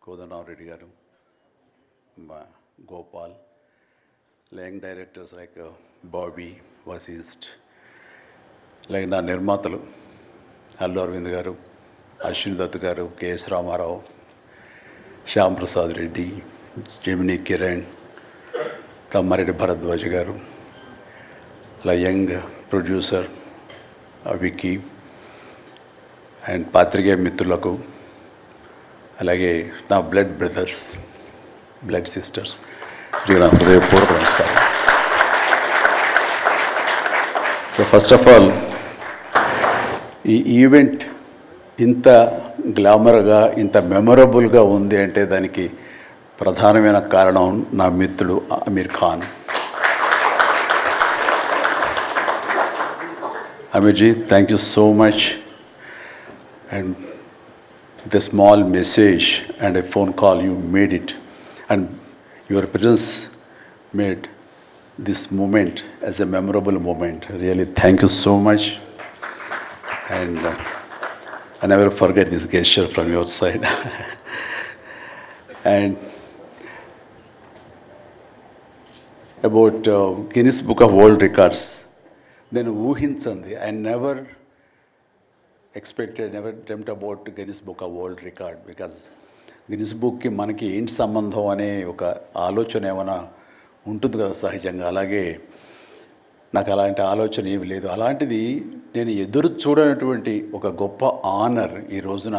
కోదండరామరెడ్డి గారు, Gopal, young directors like Bobby, Vasishta, like నా నిర్మాతలు అల్లు అరవింద్ గారు, అశ్విని దత్ గారు, కెఎస్ రామారావు, శ్యామ్ ప్రసాద్ రెడ్డి, జెమినీ కిరణ్, తమ్మారెడ్డి భరద్వాజ్ గారు, అలా యంగ్ ప్రొడ్యూసర్ విక్కీ అండ్ పాత్రికేయ మిత్రులకు, అలాగే నా బ్లడ్ బ్రదర్స్, బ్లడ్ సిస్టర్స్, నా హృదయపూర్వక నమస్కారం. సో ఫస్ట్ ఆఫ్ ఆల్ ఈ ఈవెంట్ ఇంత గ్లామర్గా, ఇంత మెమొరబుల్గా ఉంది అంటే దానికి ప్రధానమైన కారణం నా మిత్రుడు Aamir Khan. Aamirji, thank you so much. And with a small message and a phone call, you made it. And your presence made this moment as a memorable moment. Really, thank you so much. And I never forget this gesture from your side. And about Guinness Book of World Records, then ఊహించండి. I never expected, never dreamt about Guinness Book of World Record, because Guinness బుక్కి మనకి ఏంటి సంబంధం అనే ఒక ఆలోచన ఏమైనా ఉంటుంది కదా సహజంగా. అలాగే నాకు అలాంటి ఆలోచన ఏమి లేదు. అలాంటిది నేను ఎదురు చూడనటువంటి ఒక గొప్ప ఆనర్ ఈ రోజున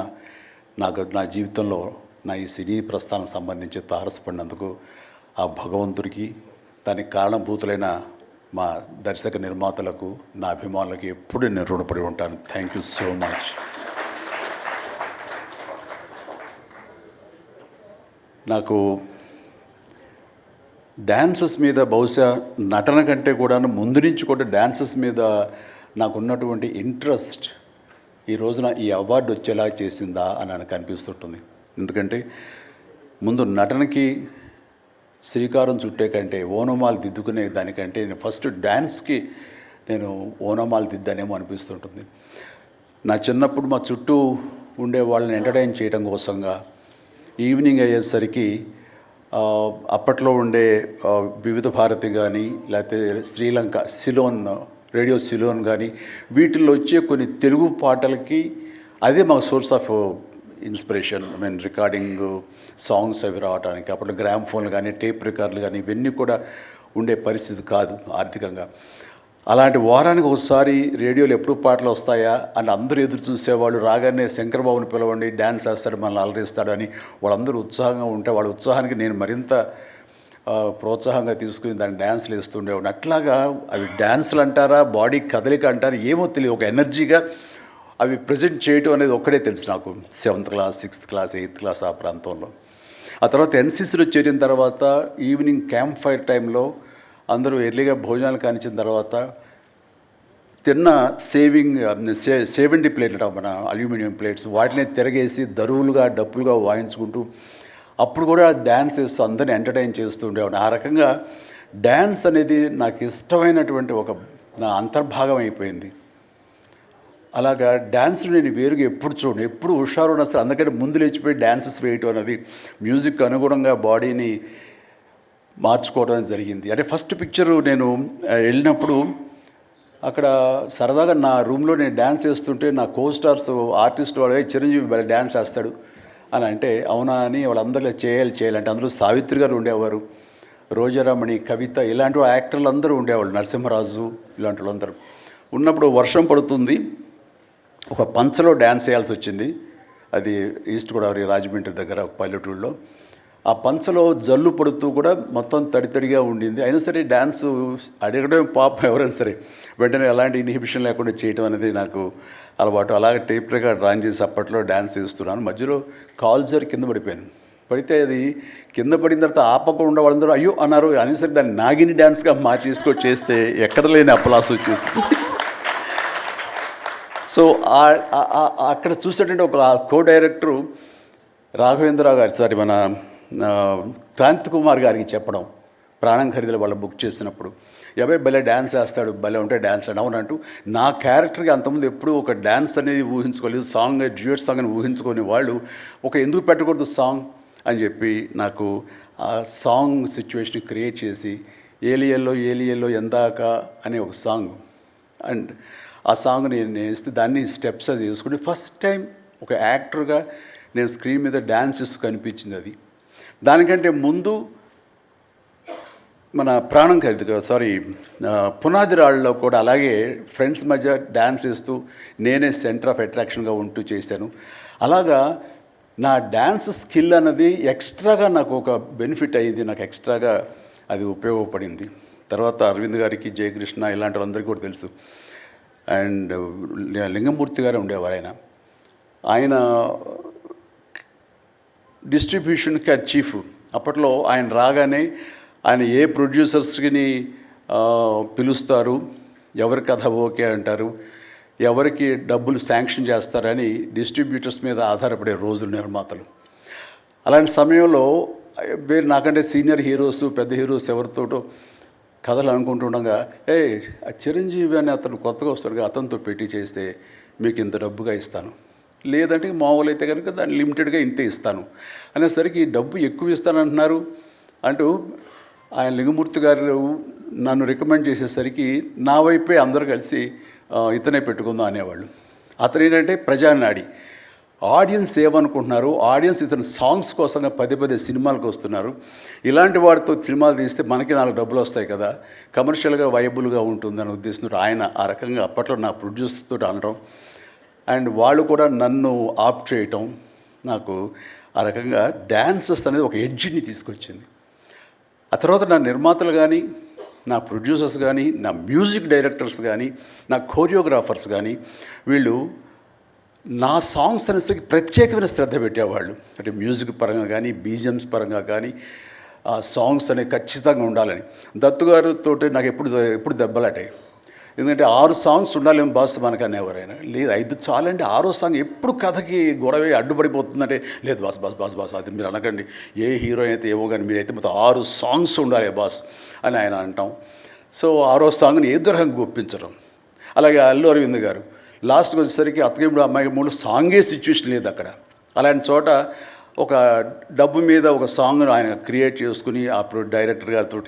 నాకు నా జీవితంలో నా ఈ సినీ ప్రస్థానం సంబంధించి తారసపడినందుకు ఆ భగవంతుడికి, దానికి కారణభూతులైన మా దర్శక నిర్మాతలకు, నా అభిమానులకు ఎప్పుడు నేను రుణపడి ఉంటాను. Thank you so much. నాకు డ్యాన్సెస్ మీద, బహుశా నటన కంటే కూడా ముందు నుంచి కూడా డ్యాన్సెస్ మీద నాకున్నటువంటి ఇంట్రెస్ట్ ఈ రోజున ఈ అవార్డు వచ్చేలా చేసిందా అని నాకు అనిపిస్తుంటుంది. ఎందుకంటే ముందు నటనకి శ్రీకారం చుట్టే కంటే, ఓనమాలు దిద్దుకునే దానికంటే నేను ఫస్ట్ డ్యాన్స్కి నేను ఓనమాలు దిద్దానేమో అనిపిస్తుంటుంది. నా చిన్నప్పుడు మా చుట్టూ ఉండే వాళ్ళని ఎంటర్టైన్ చేయడం కోసంగా ఈవినింగ్ అయ్యేసరికి అప్పట్లో ఉండే వివిధ భారతి కానీ, లేకపోతే శ్రీలంక సిలోన్, రేడియో సిలోన్ కానీ, వీటిల్లో వచ్చే కొన్ని తెలుగు పాటలకి అదే మాకు source of inspiration. I mean recording songs అవి రావడానికి. అప్పట్లో గ్రామ్ ఫోన్లు కానీ, టేప్ రికార్డులు కానీ ఇవన్నీ కూడా ఉండే పరిస్థితి కాదు ఆర్థికంగా. అలాంటి వారానికి ఒకసారి రేడియోలో ఎప్పుడు పాటలు వస్తాయా అని అందరూ ఎదురు చూసేవాళ్ళు. రాగానే శంకర్బాబుని పిలవండి, డ్యాన్స్ వేస్తాడు, మనల్ని అలరిస్తాడు అని వాళ్ళందరూ ఉత్సాహంగా ఉంటే వాళ్ళ ఉత్సాహానికి నేను మరింత ప్రోత్సాహంగా తీసుకుని దాన్ని డ్యాన్స్లు వేస్తుండేవాడిని. అట్లాగా అవి డ్యాన్సులు అంటారా, బాడీ కదలిక అంటారా ఏమో తెలియదు, ఒక ఎనర్జీగా అవి ప్రజెంట్ చేయటం అనేది ఒక్కడే తెలుసు నాకు. 7th class, 6th class, 8th class ఆ ప్రాంతంలో. ఆ తర్వాత ఎన్సీసీలో చేరిన తర్వాత ఈవినింగ్ క్యాంప్ ఫైర్ టైంలో అందరూ ఎర్లీగా భోజనాలు కానిచ్చిన తర్వాత తిన్న 70 ప్లేట్లు మన అల్యూమినియం ప్లేట్స్, వాటిని తిరగేసి దరువులుగా, డప్పులుగా వాయించుకుంటూ అప్పుడు కూడా డ్యాన్స్ వేస్తూ అందరిని ఎంటర్టైన్ చేస్తూ ఉండేవాడిని. ఆ రకంగా డ్యాన్స్ అనేది నాకు ఇష్టమైనటువంటి ఒక నా అంతర్భాగం అయిపోయింది. అలాగా డ్యాన్స్లు నేను వేరుగా ఎప్పుడు చూడను, ఎప్పుడు హుషారు ఉన్న సరే అందుకంటే ముందు లేచిపోయి డ్యాన్సెస్ వేయటం అనేది, మ్యూజిక్ అనుగుణంగా బాడీని మార్చుకోవడం జరిగింది. అంటే ఫస్ట్ పిక్చరు నేను వెళ్ళినప్పుడు అక్కడ సరదాగా నా రూమ్లో నేను డ్యాన్స్ వేస్తుంటే నా కోస్టార్స్ ఆర్టిస్ట్ వాడు చిరంజీవి డ్యాన్స్ వేస్తాడు అని అంటే అవునా అని వాళ్ళందరిలో చేయాలంటే అందులో సావిత్రి గారు ఉండేవారు, రోజారమణి, కవిత, ఇలాంటి యాక్టర్లు అందరూ ఉండేవాళ్ళు, నరసింహరాజు ఇలాంటి వాళ్ళందరూ ఉన్నప్పుడు వర్షం పడుతుంది. ఒక పంచలో డ్యాన్స్ వేయాల్సి వచ్చింది. అది ఈస్ట్ గోదావరి రాజమండ్రి దగ్గర ఒక పల్లెటూరులో. ఆ పంచలో జల్లు పడుతూ కూడా మొత్తం తడితడిగా ఉండింది. అయినా సరే డ్యాన్స్ అడగడం పాపం ఎవరైనా సరే వెంటనే ఎలాంటి ఇన్హిబిషన్ లేకుండా చేయటం అనేది నాకు అలవాటు. అలాగే టేప్ రికార్డ్ డ్రాయింగ్ చేసి అప్పట్లో డ్యాన్స్ చేస్తున్నాను. మధ్యలో కాల్జర్ కింద పడిపోయాను. పడితే అది కింద పడిన తర్వాత ఆపకుండా వాళ్ళందరూ అయ్యో అన్నారు. అయినా సరే దాన్ని నాగిని డ్యాన్స్గా మార్చేసుకొని చేస్తే ఎక్కడ లేని అప్పలాస్ వచ్చేస్తుంది. సో అక్కడ చూసేటంటే ఒక కో డైరెక్టరు రాఘవేంద్రరావు గారు, సారీ మన క్రాంతి కుమార్ గారికి చెప్పడం, ప్రాణం ఖరీదులు వాళ్ళు బుక్ చేసినప్పుడు, అబ్బాయి భలే డ్యాన్స్ వేస్తాడు, భలే ఉంటే డ్యాన్స్ అని అవునంటూ నా క్యారెక్టర్కి అంతకుముందు ఎప్పుడూ ఒక డ్యాన్స్ అనేది ఊహించుకోలేదు, సాంగ్ డ్యూయట్ సాంగ్ అని ఊహించుకొని వాళ్ళు ఒక ఎందుకు పెట్టకూడదు సాంగ్ అని చెప్పి నాకు ఆ సాంగ్ సిచ్యువేషన్ క్రియేట్ చేసి ఏలియల్లో ఏలియల్లో ఎందాక అనే ఒక సాంగ్, అండ్ ఆ సాంగ్ నేను వేస్తే దాన్ని స్టెప్స్ అది వేసుకుని ఫస్ట్ టైం ఒక యాక్టర్గా నేను స్క్రీన్ మీద డ్యాన్స్ చేస్తూ కనిపించింది. అది దానికంటే ముందు మన ప్రాణం ఖరీదు సారీ పునాది రాళ్ళలో కూడా అలాగే ఫ్రెండ్స్ మధ్య డ్యాన్స్ వేస్తూ నేనే సెంటర్ ఆఫ్ అట్రాక్షన్గా ఉంటూ చేశాను. అలాగా నా డ్యాన్స్ స్కిల్ అన్నది ఎక్స్ట్రాగా నాకు ఒక బెనిఫిట్ అయ్యింది, నాకు ఎక్స్ట్రాగా అది ఉపయోగపడింది. తర్వాత అరవింద్ గారికి, జయకృష్ణ ఇలాంటి వాళ్ళందరికీ కూడా తెలుసు. అండ్ లింగమూర్తి గారు ఉండేవారు. ఆయన డిస్ట్రిబ్యూషన్కి చీఫ్. అప్పట్లో ఆయన రాగానే ఆయన ఏ ప్రొడ్యూసర్స్ని పిలుస్తారు, ఎవరి కథ ఓకే అంటారు, ఎవరికి డబ్బులు శాంక్షన్ చేస్తారని డిస్ట్రిబ్యూటర్స్ మీద ఆధారపడే రోజులు నిర్మాతలు. అలాంటి సమయంలో వేరు నాకంటే సీనియర్ హీరోస్, పెద్ద హీరోస్ ఎవరితోటో కథలు అనుకుంటుండగా, చిరంజీవి అని అతను కొత్తగా వస్తాడుగా, అతనితో పెట్టి చేస్తే మీకు ఇంత డబ్బుగా ఇస్తాను, లేదంటే మామూలు అయితే కనుక దాన్ని లిమిటెడ్గా ఇంతే ఇస్తాను అనేసరికి డబ్బు ఎక్కువ ఇస్తానంటున్నారు అంటూ ఆయన లింగమూర్తి గారు నన్ను రికమెండ్ చేసేసరికి నా వైపే అందరూ కలిసి ఇతనే పెట్టుకుందాం అనేవాళ్ళు. అతను ఏంటంటే ప్రజానాడి, ఆడియన్స్ ఏమనుకుంటున్నారు, ఆడియన్స్ ఇతను సాంగ్స్ కోసంగా పదే సినిమాలకు వస్తున్నారు, ఇలాంటి వాడితో సినిమాలు తీస్తే మనకి 4 డబ్బులు వస్తాయి కదా, కమర్షియల్గా వైబుల్గా ఉంటుందని ఉద్దేశంతో ఆయన ఆ రకంగా అప్పట్లో నా ప్రొడ్యూసర్తో అనడం, అండ్ వాళ్ళు కూడా నన్ను ఆప్ చేయటం నాకు ఆ రకంగా డ్యాన్సెస్ అనేది ఒక ఎడ్జిని తీసుకొచ్చింది. ఆ తర్వాత నా నిర్మాతలు కానీ, నా ప్రొడ్యూసర్స్ కానీ, నా మ్యూజిక్ డైరెక్టర్స్ కానీ, నా కోరియోగ్రాఫర్స్ కానీ వీళ్ళు నా సాంగ్స్ అనేసరికి ప్రత్యేకమైన శ్రద్ధ పెట్టేవాళ్ళు. అంటే మ్యూజిక్ పరంగా కానీ, బీజిఎమ్స్ పరంగా కానీ ఆ సాంగ్స్ అనేవి ఖచ్చితంగా ఉండాలని. దత్తు గారితో నాకు ఎప్పుడు దెబ్బలాటాయి. ఎందుకంటే 6 సాంగ్స్ ఉండాలేమో బాస్ మనకు అనేవారైనా, లేదు 5 చాలండి, 6వ సాంగ్ ఎప్పుడు కథకి గొడవ అడ్డుపడిపోతుందంటే, లేదు బాస్ బాస్ బాస్ బాస్ అది మీరు అనకండి, ఏ హీరో అయితే ఏమో కానీ మీరైతే మొత్తం 6 సాంగ్స్ ఉండాలి బాస్ అని ఆయన అంటాం. సో 6వ సాంగ్ని ఏదో రకంగా ఒప్పించడం. అలాగే అల్లు అరవింద్ గారు లాస్ట్కి వచ్చేసరికి అత్తగేముడు అమ్మాయి 3 సాంగే సిచ్యువేషన్ లేదు అక్కడ. అలాంటి చోట ఒక డబ్బు మీద ఒక సాంగ్ను ఆయన క్రియేట్ చేసుకుని ఆ డైరెక్టర్ గారితో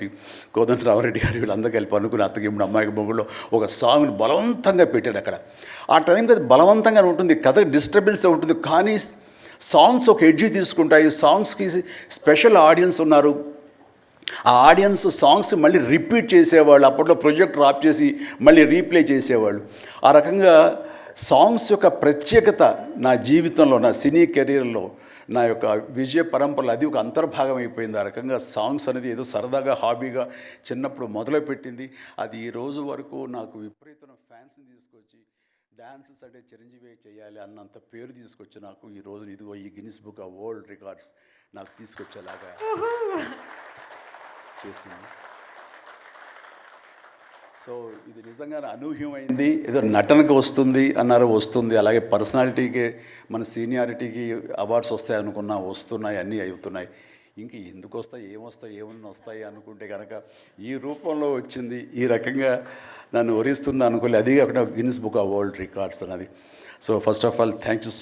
కోదండరామరెడ్డి గారు వీళ్ళందరూ కలిపి అనుకుని అత్తగేముడు అమ్మాయికి మొగుల్లో ఒక సాంగ్ను బలవంతంగా పెట్టాడు అక్కడ. ఆ టైంకి అది బలవంతంగా ఉంటుంది, కథ డిస్టర్బెన్స్ ఉంటుంది, కానీ సాంగ్స్ ఒక ఎడ్జి తీసుకుంటాయి. సాంగ్స్కి స్పెషల్ ఆడియన్స్ ఉన్నారు. ఆ ఆడియన్స్ సాంగ్స్ మళ్ళీ రిపీట్ చేసేవాళ్ళు. అప్పట్లో ప్రొజెక్టర్ ఆఫ్ చేసి మళ్ళీ రీప్లే చేసేవాళ్ళు. ఆ రకంగా సాంగ్స్ యొక్క ప్రత్యేకత నా జీవితంలో, నా సినీ కెరీర్లో, నా యొక్క విజయ పరంపరలో అది ఒక అంతర్భాగం అయిపోయింది. ఆ రకంగా సాంగ్స్ అనేది ఏదో సరదాగా హాబీగా చిన్నప్పుడు మొదలుపెట్టింది. అది ఈ రోజు వరకు నాకు విపరీతమైన ఫ్యాన్స్ని తీసుకొచ్చి డ్యాన్సెస్ అంటే చిరంజీవి చేయాలి అన్నంత పేరు తీసుకొచ్చి నాకు ఈ రోజు ఇదిగో ఈ Guinness book of world records నాకు తీసుకొచ్చేలాగా చేసింది. సో ఇది నిజంగా అనూహ్యమైంది. ఏదో నటనకు వస్తుంది అన్నారు, వస్తుంది. అలాగే పర్సనాలిటీకి, మన సీనియారిటీకి అవార్డ్స్ వస్తాయి అనుకున్నా వస్తున్నాయి, అన్నీ అవుతున్నాయి. ఇంక ఎందుకు వస్తాయి, ఏమన్నా వస్తాయి అనుకుంటే కనుక ఈ రూపంలో వచ్చింది. ఈ రకంగా నన్ను వరిస్తుంది అనుకోలే. అది కాకుండా Guinness book of world records అన్నది. So first of all thank you